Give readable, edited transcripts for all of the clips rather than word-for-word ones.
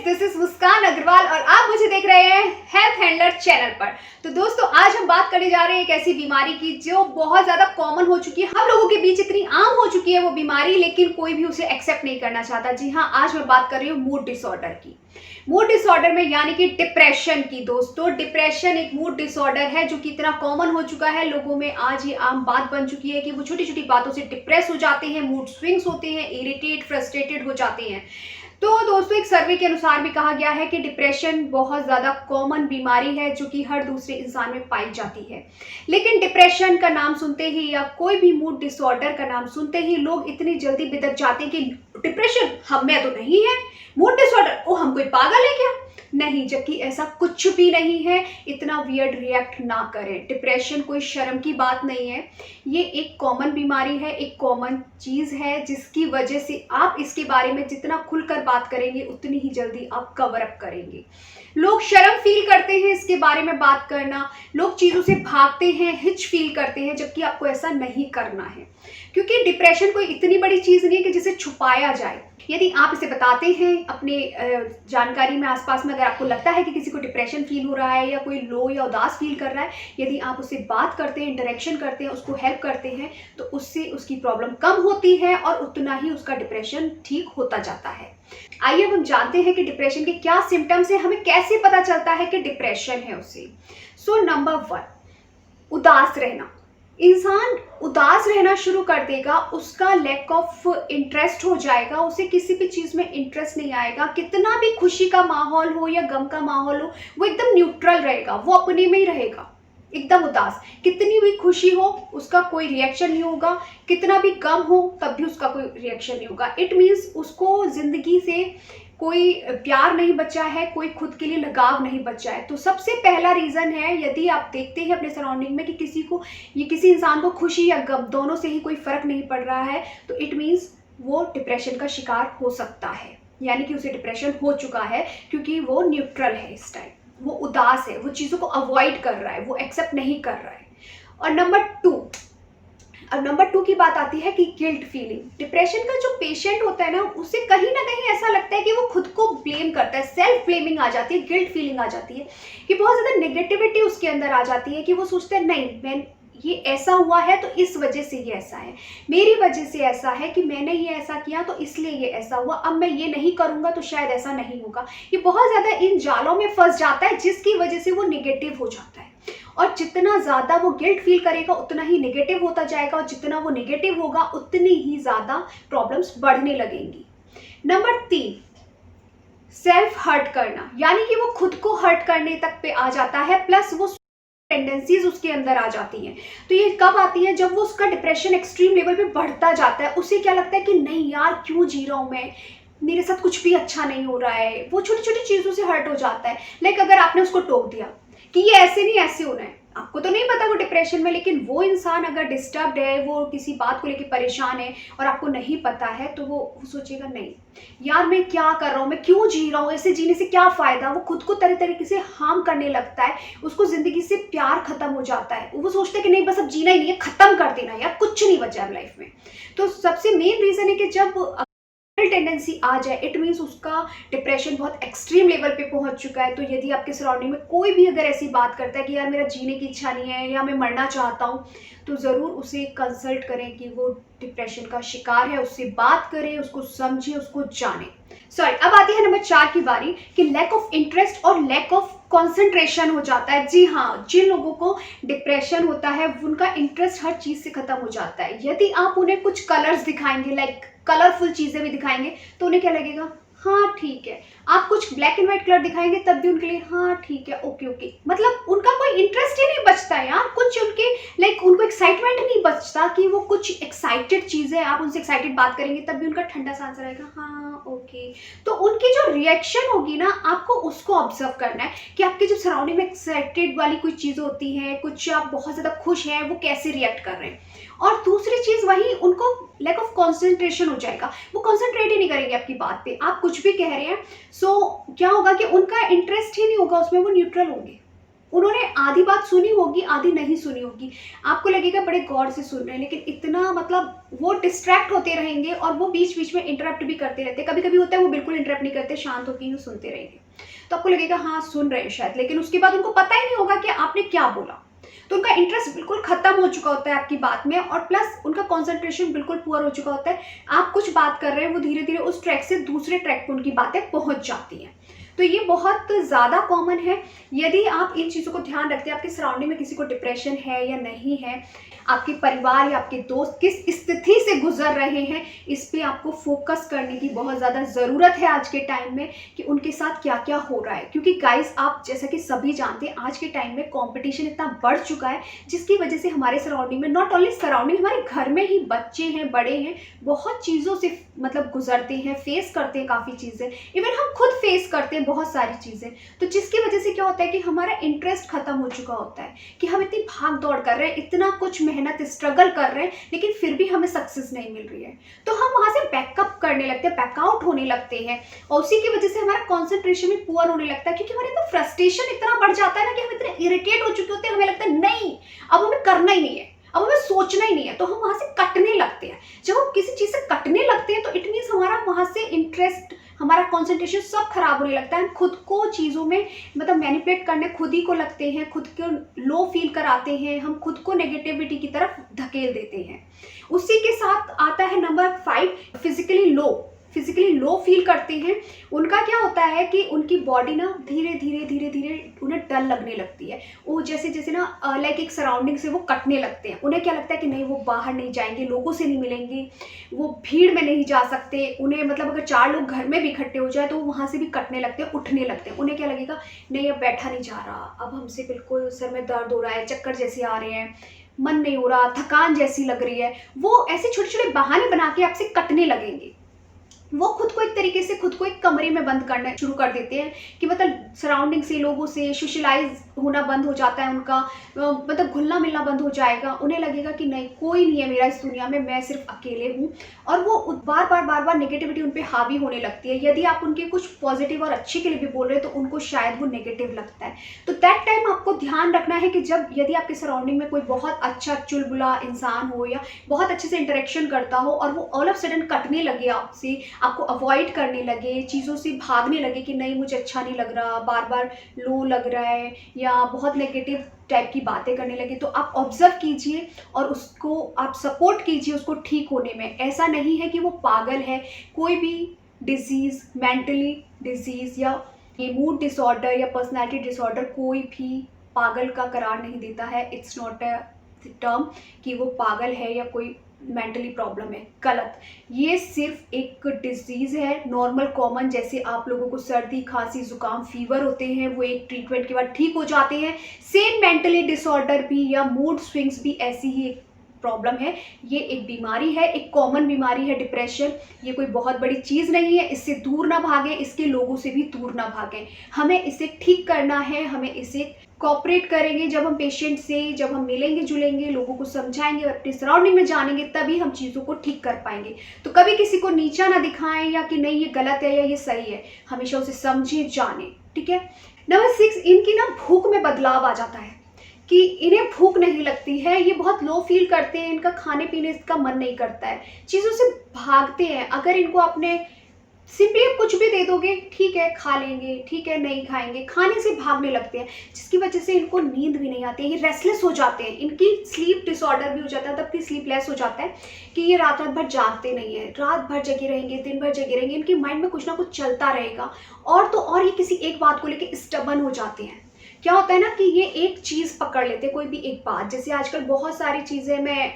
This is मुस्कान अग्रवाल और आप मुझे देख रहे हैं हेल्थ हैंडलर चैनल पर। तो दोस्तों, आज हम बात करने जा रहे हैं एक ऐसी बीमारी की जो बहुत ज्यादा कॉमन हो चुकी है, हम लोगों के बीच इतनी आम हो चुकी है वो बीमारी, लेकिन कोई भी उसे एक्सेप्ट नहीं करना चाहता। जी हाँ, आज मैं बात कर रही हूँ मूड डिसऑर्डर की। मूड डिसऑर्डर में यानी कि डिप्रेशन की। दोस्तों, डिप्रेशन एक मूड डिसऑर्डर है जो कि इतना कॉमन हो चुका है लोगों में, आज ये आम बात बन चुकी है कि वो छोटी छोटी बातों से डिप्रेस हो जाते हैं, मूड स्विंग्स होते हैं, इरिटेट फ्रस्ट्रेटेड हो जाते हैं। तो दोस्तों, एक सर्वे के अनुसार भी कहा गया है कि डिप्रेशन बहुत ज़्यादा कॉमन बीमारी है जो कि हर दूसरे इंसान में पाई जाती है। लेकिन डिप्रेशन का नाम सुनते ही या कोई भी मूड डिसऑर्डर का नाम सुनते ही लोग इतनी जल्दी बिदक जाते हैं कि डिप्रेशन हम में तो नहीं है, मूड डिसऑर्डर ओ हम कोई पागल है क्या? नहीं, जबकि ऐसा कुछ भी नहीं है। इतना वियर्ड रिएक्ट ना करें। डिप्रेशन कोई शर्म की बात नहीं है, ये एक कॉमन बीमारी है, एक कॉमन चीज़ है जिसकी वजह से आप इसके बारे में जितना खुलकर बात करेंगे उतनी ही जल्दी आप कवर अप करेंगे। लोग शर्म फील करते हैं इसके बारे में बात करना, लोग चीज़ों से भागते हैं, हिच फील करते हैं, जबकि आपको ऐसा नहीं करना है, क्योंकि डिप्रेशन कोई इतनी बड़ी चीज़ नहीं है कि जिसे छुपाया जाए। यदि आप इसे बताते हैं अपने जानकारी में, आसपास में, अगर आपको लगता है कि किसी को डिप्रेशन फील हो रहा है या कोई लो या उदास फील कर रहा है, यदि आप उससे बात करते हैं, इंटरेक्शन करते हैं, उसको हेल्प करते हैं, तो उससे उसकी प्रॉब्लम कम होती है और उतना ही उसका डिप्रेशन ठीक होता जाता है। आइए अब हम जानते हैं कि डिप्रेशन के क्या सिम्टम्स हैं, हमें कैसे पता चलता है कि डिप्रेशन है उसे। सो नंबर 1, उदास रहना। इंसान उदास रहना शुरू कर देगा, उसका लैक ऑफ इंटरेस्ट हो जाएगा, उसे किसी भी चीज़ में इंटरेस्ट नहीं आएगा। कितना भी खुशी का माहौल हो या गम का माहौल हो, वो एकदम न्यूट्रल रहेगा, वो अपने में ही रहेगा, एकदम उदास। कितनी भी खुशी हो उसका कोई रिएक्शन नहीं होगा, कितना भी गम हो तब भी उसका कोई रिएक्शन नहीं होगा। इट मीन्स उसको ज़िंदगी से कोई प्यार नहीं बचा है, कोई खुद के लिए लगाव नहीं बचा है। तो सबसे पहला रीज़न है, यदि आप देखते हैं अपने सराउंडिंग में कि किसी इंसान को खुशी या गम दोनों से ही कोई फ़र्क नहीं पड़ रहा है, तो इट मीन्स वो डिप्रेशन का शिकार हो सकता है, यानी कि उसे डिप्रेशन हो चुका है, क्योंकि वो न्यूट्रल है इस टाइम, वो उदास है, वो चीज़ों को अवॉइड कर रहा है, वो एक्सेप्ट नहीं कर रहा है। और नंबर 2 की बात आती है कि गिल्ट फीलिंग। डिप्रेशन का जो पेशेंट होता है ना, उसे कहीं ना कहीं ऐसा लगता है कि वो खुद को ब्लेम करता है, सेल्फ ब्लेमिंग आ जाती है, गिल्ट फीलिंग आ जाती है, कि बहुत ज़्यादा नेगेटिविटी उसके अंदर आ जाती है, कि वो सोचते हैं नहीं, मैं ये ऐसा हुआ है तो इस वजह से ये ऐसा है, मेरी वजह से ऐसा है कि मैंने ये ऐसा किया तो इसलिए ये ऐसा हुआ, अब मैं ये नहीं करूँगा तो शायद ऐसा नहीं होगा। ये बहुत ज़्यादा इन जालों में फंस जाता है, जिसकी वजह से वो नेगेटिव हो जाता है। और जितना ज़्यादा वो गिल्ट फील करेगा उतना ही नेगेटिव होता जाएगा, और जितना वो नेगेटिव होगा उतनी ही ज़्यादा प्रॉब्लम्स बढ़ने लगेंगी। नंबर 3, सेल्फ हर्ट करना, यानी कि वो खुद को हर्ट करने तक पे आ जाता है, प्लस वो टेंडेंसीज उसके अंदर आ जाती हैं। तो ये कब आती है? जब वो उसका डिप्रेशन एक्सट्रीम लेवल पे बढ़ता जाता है, उसे क्या लगता है कि नहीं यार, क्यों जी रहा हूँ मैं, मेरे साथ कुछ भी अच्छा नहीं हो रहा है, वो छोटी छोटी चीज़ों से हर्ट हो जाता है। लाइक अगर आपने उसको टोक दिया कि ये ऐसे नहीं ऐसे होना है, आपको तो नहीं पता वो डिप्रेशन में, लेकिन वो इंसान अगर डिस्टर्ब्ड है, वो किसी बात को लेकर परेशान है और आपको नहीं पता है, तो वो सोचेगा नहीं यार, मैं क्या कर रहा हूँ, मैं क्यों जी रहा हूँ, ऐसे जीने से क्या फ़ायदा। वो खुद को तरह तरीके से हार्म करने लगता है, उसको ज़िंदगी से प्यार खत्म हो जाता है, वो सोचता है कि नहीं बस अब जीना ही नहीं है, ख़त्म कर देना यार, कुछ नहीं बचा है लाइफ में। तो सबसे मेन रीज़न है कि जब टेंडेंसी आ जाए, इट मीन्स उसका डिप्रेशन बहुत एक्सट्रीम लेवल पे पहुंच चुका है। तो यदि आपके सराउंडिंग में कोई भी अगर ऐसी बात करता है कि यार मेरा जीने की इच्छा नहीं है या मैं मरना चाहता हूँ, तो ज़रूर उसे कंसल्ट करें कि वो डिप्रेशन का शिकार है, उससे बात करें, उसको समझें, उसको जानें। अब आती है नंबर 4 की बारी कि लैक ऑफ इंटरेस्ट और लैक ऑफ कंसंट्रेशन हो जाता है। जी हाँ, जिन लोगों को डिप्रेशन होता है उनका इंटरेस्ट हर चीज़ से ख़त्म हो जाता है। यदि आप उन्हें कुछ कलर्स दिखाएंगे, लाइक कलरफुल चीज़ें भी दिखाएंगे, तो उन्हें क्या लगेगा, हाँ ठीक है। आप कुछ ब्लैक एंड व्हाइट कलर दिखाएंगे तब भी उनके लिए हाँ ठीक है, ओके ओके। मतलब उनका कोई इंटरेस्ट ही नहीं बचता यार, कुछ उनके लाइक उनको एक्साइटमेंट नहीं बचता कि वो कुछ एक्साइटेड चीज़ें, आप उनसे एक्साइटेड बात करेंगे तब भी उनका ठंडा सा आंसर आएगा हाँ ओके। तो उनकी जो रिएक्शन होगी ना, आपको उसको ऑब्जर्व करना है कि आपके जो सराउंडिंग में एक्साइटेड वाली कुछ चीज़ें होती हैं, कुछ आप बहुत ज़्यादा खुश हैं, वो कैसे रिएक्ट कर रहे हैं। और दूसरी चीज़ वही, उनको लैक ऑफ कॉन्सेंट्रेशन हो जाएगा, वो कॉन्सेंट्रेट ही नहीं करेंगे आपकी बात पे, आप कुछ भी कह रहे हैं। क्या होगा कि उनका इंटरेस्ट ही नहीं होगा उसमें, वो न्यूट्रल होंगे, उन्होंने आधी बात सुनी होगी, आधी नहीं सुनी होगी। आपको लगेगा बड़े गौर से सुन रहे हैं, लेकिन इतना मतलब वो डिस्ट्रैक्ट होते रहेंगे और वो बीच-बीच में इंटरप्ट भी करते रहते हैं। कभी-कभी होता है वो बिल्कुल इंटरप्ट नहीं करते, शांत होके यूँ सुनते रहेंगे। तो आपको लगेगा हाँ, सुन रहे हैं शायद, लेकिन उसके बाद उनको पता ही नहीं होगा कि आपने क्या बोला। तो उनका इंटरेस्ट बिल्कुल खत्म हो चुका होता है आपकी बात में, और प्लस उनका कंसंट्रेशन बिल्कुल पुअर हो चुका होता है। आप कुछ बात कर रहे हैं, वो धीरे-धीरे उस ट्रैक से दूसरे ट्रैक पे उनकी बातें पहुँच जाती हैं। तो ये बहुत ज़्यादा कॉमन है। यदि आप इन चीज़ों को ध्यान रखते हैं, आपके सराउंडिंग में किसी को डिप्रेशन है या नहीं है, आपके परिवार या आपके दोस्त किस स्थिति से गुजर रहे हैं, इस पे आपको फोकस करने की बहुत ज़्यादा ज़रूरत है आज के टाइम में, कि उनके साथ क्या-क्या हो रहा है। क्योंकि गाइस, आप जैसा कि सभी जानते हैं, आज के टाइम में कॉम्पिटिशन इतना बढ़ चुका है, जिसकी वजह से हमारे सराउंडिंग में, नॉट ओनली सराउंडिंग, हमारे घर में ही बच्चे हैं, बड़े हैं, बहुत चीज़ों से मतलब गुजरते हैं, फेस करते हैं काफ़ी चीज़ें। इवन हम खुद फेस करते हैं बहुत सारी चीज़ें। तो जिसकी वजह से क्या होता है कि हमारा इंटरेस्ट खत्म हो चुका होता है, कि हम इतनी भाग दौड़ कर रहे हैं, इतना कुछ मेहनत स्ट्रगल कर रहे हैं, लेकिन फिर भी हमें सक्सेस नहीं मिल रही है। तो हम वहाँ से बैकअप करने लगते हैं, बैकआउट होने लगते हैं, और उसी की वजह से हमारा कॉन्सेंट्रेशन भी पुअर होने लगता है, क्योंकि हमारे अंदर फ्रस्ट्रेशन इतना बढ़ जाता है ना, कि हम इतने इरिटेट हो चुके होते हैं, हमें लगता है नहीं, अब हमें करना ही नहीं है, अब हमें सोचना ही नहीं है। तो हम वहाँ से कटने लगते हैं। जब हम किसी चीज़ से कटने लगते हैं, तो इट मीन्स हमारा वहाँ से इंटरेस्ट, हमारा कंसंट्रेशन सब खराब होने लगता है। हम खुद को चीज़ों में मतलब मैनिपुलेट करने खुद ही को लगते हैं, खुद को लो फील कराते हैं, हम खुद को नेगेटिविटी की तरफ धकेल देते हैं। उसी के साथ आता है नंबर 5, फिजिकली लो फील करते हैं। उनका क्या होता है कि उनकी बॉडी ना धीरे धीरे उन्हें डल लगने लगती है। वो जैसे जैसे ना लाइक एक सराउंडिंग से वो कटने लगते हैं। उन्हें क्या लगता है कि नहीं, वो बाहर नहीं जाएंगे, लोगों से नहीं मिलेंगे, वो भीड़ में नहीं जा सकते। उन्हें मतलब अगर 4 लोग घर में भी इकट्ठे हो जाए, तो वहाँ से भी कटने लगते हैं, उठने लगते हैं। उन्हें क्या लगेगा, नहीं अब बैठा नहीं जा रहा, अब हमसे बिल्कुल सर में दर्द हो रहा है, चक्कर जैसे आ रहे हैं, मन नहीं हो रहा, थकान जैसी लग रही है। वो ऐसे छोटे छोटे बहाने बना के आपसे कटने लगेंगे। वो खुद को एक तरीके से खुद को एक कमरे में बंद करना शुरू कर देते हैं, कि मतलब सराउंडिंग से, लोगों से सोशलाइज होना बंद हो जाता है उनका, मतलब घुलना मिलना बंद हो जाएगा। उन्हें लगेगा कि नहीं, कोई नहीं है मेरा इस दुनिया में, मैं सिर्फ अकेले हूँ। और वो बार बार नेगेटिविटी उन पर हावी होने लगती है। यदि आप उनके कुछ पॉजिटिव और अच्छे के लिए भी बोल रहे हैं, तो उनको शायद वो नेगेटिव लगता है। तो दैट टाइम आपको ध्यान रखना है कि जब यदि आपके सराउंडिंग में कोई बहुत अच्छा चुलबुला इंसान हो, या बहुत अच्छे से इंटरेक्शन करता हो, और वो ऑल ऑफ सडन कटने लगे आपसे, आपको अवॉइड करने लगे, चीज़ों से भागने लगे कि नहीं मुझे अच्छा नहीं लग रहा, बार बार लो लग रहा है, या बहुत नेगेटिव टाइप की बातें करने लगे, तो आप ऑब्जर्व कीजिए और उसको आप सपोर्ट कीजिए उसको ठीक होने में। ऐसा नहीं है कि वो पागल है। कोई भी डिजीज़, मेंटली डिजीज़ या ये मूड डिसऑर्डर या पर्सनैलिटी डिसऑर्डर कोई भी पागल का करार नहीं देता है। इट्स नॉट अ टर्म कि वो पागल है या कोई मेंटली प्रॉब्लम है, गलत। ये सिर्फ एक डिजीज़ है, नॉर्मल कॉमन, जैसे आप लोगों को सर्दी, खांसी, जुकाम, फीवर होते हैं, वो एक ट्रीटमेंट के बाद ठीक हो जाते हैं। सेम मेंटली डिसऑर्डर भी या मूड स्विंग्स भी ऐसी ही एक प्रॉब्लम है। ये एक बीमारी है, एक कॉमन बीमारी है डिप्रेशन। ये कोई बहुत बड़ी चीज़ नहीं है। इससे दूर ना भागें, इसके लोगों से भी दूर ना भागें। हमें इसे ठीक करना है, हमें इसे कोऑपरेट करेंगे। जब हम पेशेंट से, जब हम मिलेंगे जुलेंगे, लोगों को समझाएंगे और अपनी सराउंडिंग में जानेंगे, तभी हम चीज़ों को ठीक कर पाएंगे। तो कभी किसी को नीचा ना दिखाएं, या कि नहीं ये गलत है या ये सही है। हमेशा उसे समझें, जानें, ठीक है। नंबर 6, इनकी ना भूख में बदलाव आ जाता है, कि इन्हें भूख नहीं लगती है। ये बहुत लो फील करते हैं, इनका खाने पीने का मन नहीं करता है, चीज़ों से भागते हैं। अगर इनको आपने सिंपली कुछ भी दे दोगे, ठीक है खा लेंगे, ठीक है नहीं खाएंगे, खाने से भागने लगते हैं, जिसकी वजह से इनको नींद भी नहीं आती है। ये रेस्टलेस हो जाते हैं, इनकी स्लीप डिसऑर्डर भी हो जाता है, तब कि स्लीपलेस हो जाता है, कि ये रात भर जागते नहीं है, रात भर जगे रहेंगे, दिन भर जगे रहेंगे। इनके माइंड में कुछ ना कुछ चलता रहेगा, और तो और ये किसी एक बात को लेकर स्टबर्न हो जाते हैं। क्या होता है ना कि ये एक चीज़ पकड़ लेते हैं, कोई भी एक बात। जैसे आजकल बहुत सारी चीज़ें, मैं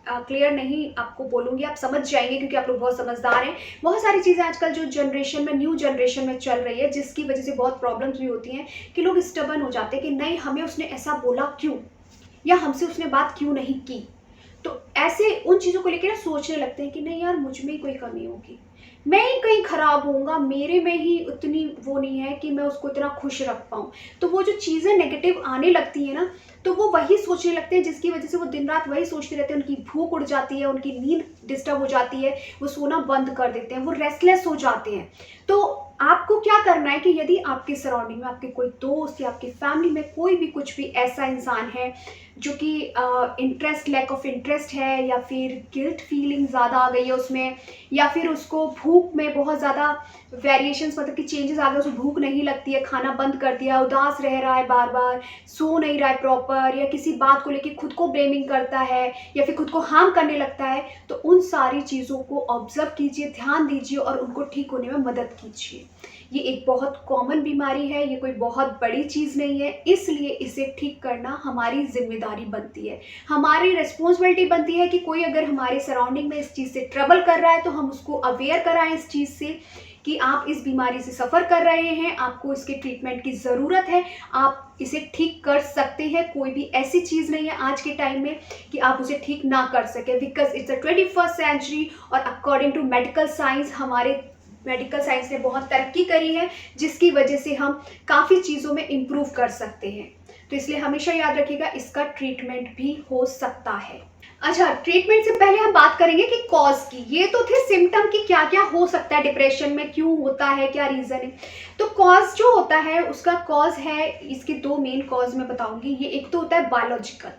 क्लियर नहीं आपको बोलूँगी, आप समझ जाएंगे क्योंकि आप लोग बहुत समझदार हैं। बहुत सारी चीज़ें आजकल जो जनरेशन में, न्यू जनरेशन में चल रही है, जिसकी वजह से बहुत प्रॉब्लम्स भी होती हैं, कि लोग स्टबर्न हो जाते हैं कि नहीं हमें उसने ऐसा बोला क्यों, या हमसे उसने बात क्यों नहीं की। तो ऐसे उन चीज़ों को लेकर सोचने लगते हैं कि नहीं यार, मुझ में ही कोई कमी होगी, मैं ही कहीं ख़राब होऊंगा, मेरे में ही उतनी वो नहीं है कि मैं उसको इतना खुश रख पाऊँ। तो वो जो चीज़ें नेगेटिव आने लगती हैं ना, तो वो वही सोचने लगते हैं, जिसकी वजह से वो दिन रात वही सोचते रहते हैं। उनकी भूख उड़ जाती है, उनकी नींद डिस्टर्ब हो जाती है, वो सोना बंद कर देते हैं, वो रेस्टलेस हो जाते हैं। तो आपको क्या करना है कि यदि आपके सराउंडिंग में आपके कोई दोस्त या आपकी फैमिली में कोई भी कुछ भी ऐसा इंसान है जो कि लैक ऑफ इंटरेस्ट है, या फिर गिल्ट फीलिंग ज़्यादा आ गई है उसमें, या फिर उसको भूख में बहुत ज़्यादा वेरिएशंस, मतलब कि चेंजेस आ गए, उसको भूख नहीं लगती है, खाना बंद कर दिया, उदास रह रहा है, बार बार सो नहीं रहा है प्रॉपर, या किसी बात को लेकर खुद को ब्लेमिंग करता है या फिर खुद को हार्म करने लगता है, तो उन सारी चीज़ों को ऑब्जर्व कीजिए, ध्यान दीजिए और उनको ठीक होने में मदद कीजिए। ये एक बहुत कॉमन बीमारी है, ये कोई बहुत बड़ी चीज़ नहीं है, इसलिए इसे ठीक करना हमारी जिम्मेदारी बनती है, हमारी रिस्पॉन्सिबिलिटी बनती है कि कोई अगर हमारे सराउंडिंग में इस चीज़ से ट्रबल कर रहा है तो हम उसको अवेयर कराएं इस चीज़ से कि आप इस बीमारी से सफ़र कर रहे हैं, आपको इसके ट्रीटमेंट की ज़रूरत है, आप इसे ठीक कर सकते हैं। कोई भी ऐसी चीज़ नहीं है आज के टाइम में कि आप उसे ठीक ना कर सकें, because it's the 21st century और अकॉर्डिंग टू मेडिकल साइंस, हमारे मेडिकल साइंस ने बहुत तरक्की करी है, जिसकी वजह से हम काफ़ी चीज़ों में इम्प्रूव कर सकते हैं। तो इसलिए हमेशा याद रखिएगा, इसका ट्रीटमेंट भी हो सकता है। अच्छा, ट्रीटमेंट से पहले हम बात करेंगे कि कॉज की। ये तो थे सिम्टम कि क्या क्या हो सकता है डिप्रेशन में, क्यों होता है, क्या रीज़न है। तो कॉज जो होता है, उसका कॉज है, इसके दो मेन कॉज मैं बताऊंगी। ये एक तो होता है बायोलॉजिकल,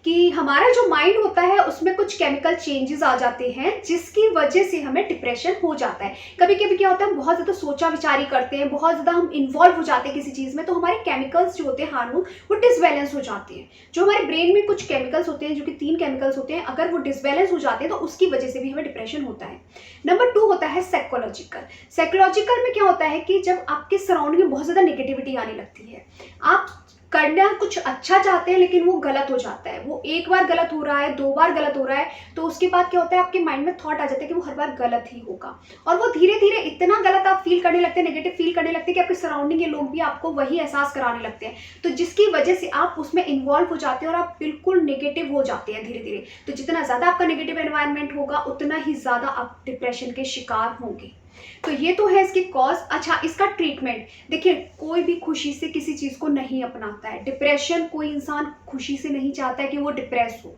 कि हमारा जो माइंड होता है उसमें कुछ केमिकल चेंजेस आ जाते हैं जिसकी वजह से हमें डिप्रेशन हो जाता है। कभी कभी क्या होता है, हम बहुत ज़्यादा सोचा विचारी करते हैं, बहुत ज़्यादा हम इन्वॉल्व हो जाते हैं किसी चीज़ में, तो हमारे केमिकल्स जो होते हैं हार्मोन, वो डिसबैलेंस हो जाते हैं। जो हमारे ब्रेन में कुछ केमिकल्स होते हैं, जो कि 3 केमिकल्स होते हैं, अगर वो डिसबैलेंस हो जाते हैं तो उसकी वजह से भी हमें डिप्रेशन होता है। नंबर 2 होता है साइकोलॉजिकल। साइकोलॉजिकल में क्या होता है कि जब आपके सराउंडिंग में बहुत ज़्यादा नेगेटिविटी आने लगती है, आप करना कुछ अच्छा चाहते हैं लेकिन वो गलत हो जाता है, वो एक बार गलत हो रहा है, 2 बार गलत हो रहा है, तो उसके बाद क्या होता है, आपके माइंड में थॉट आ जाता है कि वो हर बार गलत ही होगा, और वो धीरे धीरे इतना गलत आप फील करने लगते हैं, नेगेटिव फील करने लगते हैं कि आपके सराउंडिंग के लोग भी आपको वही एहसास कराने लगते हैं, तो जिसकी वजह से आप उसमें इन्वॉल्व हो जाते हैं और आप बिल्कुल नेगेटिव हो जाते हैं धीरे धीरे। तो जितना ज़्यादा आपका नेगेटिव एनवायरनमेंट होगा उतना ही ज़्यादा आप डिप्रेशन के शिकार होंगे। तो ये तो है इसकी कॉज। अच्छा, इसका ट्रीटमेंट देखिए, कोई भी खुशी से किसी चीज़ को नहीं अपनाता है। डिप्रेशन कोई इंसान खुशी से नहीं चाहता है कि वो डिप्रेस हो,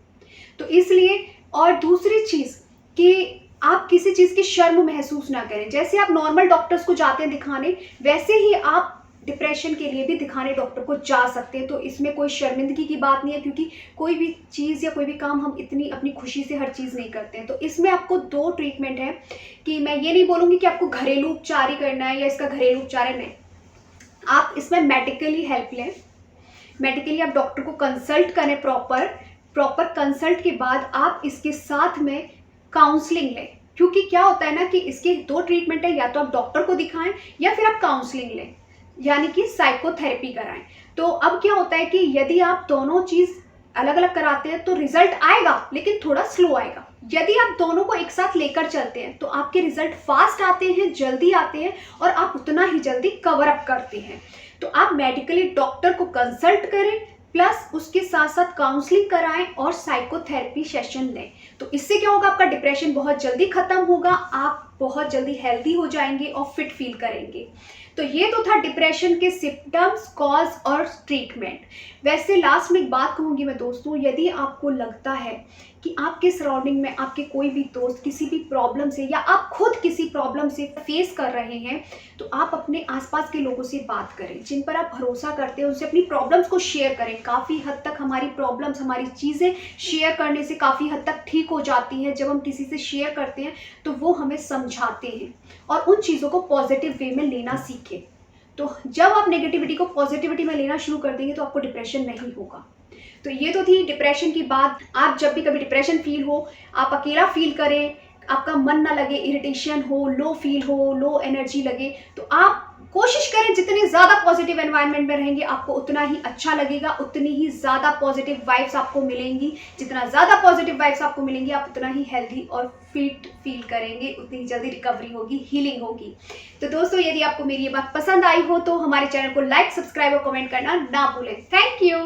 तो इसलिए। और दूसरी चीज़ कि आप किसी चीज़ की शर्म महसूस ना करें। जैसे आप नॉर्मल डॉक्टर्स को जाते हैं दिखाने, वैसे ही आप डिप्रेशन के लिए भी दिखाने डॉक्टर को जा सकते हैं। तो इसमें कोई शर्मिंदगी की बात नहीं है, क्योंकि कोई भी चीज़ या कोई भी काम हम इतनी अपनी खुशी से हर चीज़ नहीं करते हैं। तो इसमें आपको 2 ट्रीटमेंट है, कि मैं ये नहीं बोलूँगी कि आपको घरेलू उपचार ही करना है या इसका घरेलू उपचार है, नहीं। आप इसमें मेडिकली हेल्प लें, मेडिकली आप डॉक्टर को कंसल्ट करें, प्रॉपर कंसल्ट के बाद आप इसके साथ में काउंसलिंग लें। क्योंकि क्या होता है ना कि इसके 2 ट्रीटमेंट है, या तो आप डॉक्टर को दिखाएं या फिर आप काउंसलिंग लें, यानी कि साइकोथेरेपी कराएं। तो अब क्या होता है कि यदि आप दोनों चीज़ अलग अलग कराते हैं तो रिजल्ट आएगा, लेकिन थोड़ा स्लो आएगा। यदि आप दोनों को एक साथ लेकर चलते हैं तो आपके रिजल्ट फास्ट आते हैं, जल्दी आते हैं, और आप उतना ही जल्दी कवर अप करते हैं। तो आप मेडिकली डॉक्टर को कंसल्ट करें, प्लस उसके साथ साथ काउंसलिंग कराएं और साइकोथेरेपी सेशन लें। तो इससे क्या होगा, आपका डिप्रेशन बहुत जल्दी खत्म होगा, आप बहुत जल्दी हेल्दी हो जाएंगे और फिट फील करेंगे। तो ये तो था डिप्रेशन के सिम्टम्स, कॉज और ट्रीटमेंट। वैसे लास्ट में एक बात कहूँगी मैं दोस्तों, यदि आपको लगता है कि आपके सराउंडिंग में आपके कोई भी दोस्त किसी भी प्रॉब्लम से, या आप खुद किसी प्रॉब्लम से फेस कर रहे हैं, तो आप अपने आसपास के लोगों से बात करें, जिन पर आप भरोसा करते हैं, उनसे अपनी प्रॉब्लम्स को शेयर करें। काफ़ी हद तक हमारी प्रॉब्लम्स, हमारी चीज़ें शेयर करने से काफ़ी हद तक ठीक हो जाती हैं। जब हम किसी से शेयर करते हैं तो वो हमें समझाते हैं और उन चीज़ों को पॉजिटिव वे में लेना सीखें। तो जब आप नेगेटिविटी को पॉजिटिविटी में लेना शुरू कर देंगे तो आपको डिप्रेशन नहीं होगा। तो ये तो थी डिप्रेशन की बात। आप जब भी कभी डिप्रेशन फील हो, आप अकेला फील करें, आपका मन ना लगे, इरिटेशन हो, लो फील हो, लो एनर्जी लगे, तो आप कोशिश करें जितने ज़्यादा पॉजिटिव एनवायरनमेंट में रहेंगे आपको उतना ही अच्छा लगेगा, उतनी ही ज़्यादा पॉजिटिव वाइब्स आपको मिलेंगी। जितना ज़्यादा पॉजिटिव वाइब्स आपको मिलेंगी, आप उतना ही हेल्दी और फिट फील करेंगे, उतनी जल्दी रिकवरी होगी, हीलिंग होगी। तो दोस्तों, यदि आपको मेरी ये बात पसंद आई हो तो हमारे चैनल को लाइक, सब्सक्राइब और कमेंट करना ना भूलें। Thank you.